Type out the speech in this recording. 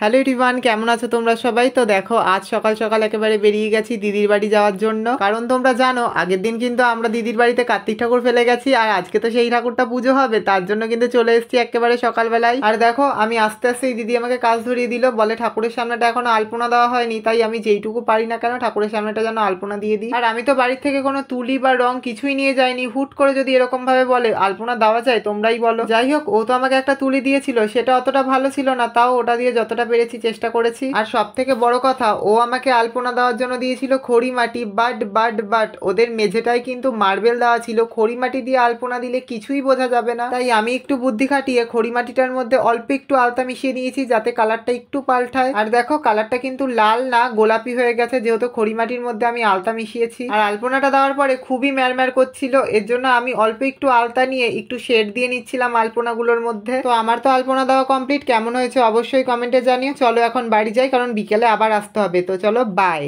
Hello everyone, কেমন আছো তোমরা সবাই? তো দেখো, আজ সকাল সকাল একেবারে বেরিয়ে গেছি দিদির বাড়ি যাওয়ার জন্য। কারণ তোমরা জানো, আগের দিন কিন্তু আমরা দিদির বাড়িতে কার্তিক ঠাকুর ফেলে গেছি, আর আজকে তো সেই ঠাকুরটা পুজো হবে, তার জন্য কিন্তু চলে এসেছি একেবারে সকালবেলায়। আর দেখো, আমি আস্তে আস্তেই দিদি আমাকে কাজ ধরিয়ে দিল, বলে ঠাকুরের সামনেটা এখনো আলপনা দেওয়া হয়নি, তাই আমি যেইটুকু পারি না কেন ঠাকুরের সামনেটা যেন আলপনা দিয়ে দিই। আর আমি তো বাড়ির থেকে কোনো তুলি বা রং কিছুই নিয়ে যাইনি, হুট করে যদি এরকম ভাবে বলে আলপনা দেওয়া যায় তোমরাই বলো। যাই হোক, ও তো আমাকে একটা তুলি দিয়েছিল, সেটা অতটা ভালো ছিল না, তাও ওটা দিয়ে যতটা পেরেছি চেষ্টা করেছি। আর সব থেকে বড় কথা, ও আমাকে আলপনা দেওয়ার জন্য দিয়েছিল খড়ি মাটি। বাট ওদের মেঝেটায় কিন্তু মার্বেল দেওয়া ছিল, খড়ি মাটি দিয়ে আলপনা দিলে কিছুই বোঝা যাবে না। তাই আমি একটু বুদ্ধি খাটিয়ে খড়ি মাটিটার মধ্যে অল্প একটু আলতা মিশিয়ে নিয়েছি, যাতে কালারটা একটু পাল্টায়। আর দেখো, কালারটা কিন্তু লাল না, গোলাপি হয়ে গেছে, যেহেতু খড়ি মাটির মধ্যে আমি আলতা মিশিয়েছি। আর আলপনাটা দেওয়ার পরে খুবই ম্যারম্যার করছিল, এর জন্য আমি অল্প একটু আলতা নিয়ে একটু শেড দিয়ে নিচ্ছিলাম আলপনাগুলোর মধ্যে। তো আমার তো আলপনা দেওয়া কমপ্লিট, কেমন হয়েছে অবশ্যই কমেন্টে জানিও। চলো এখন বাড়ি যাই, কারণ বিকেলে আবার আসতে হবে। তো চলো, বাই।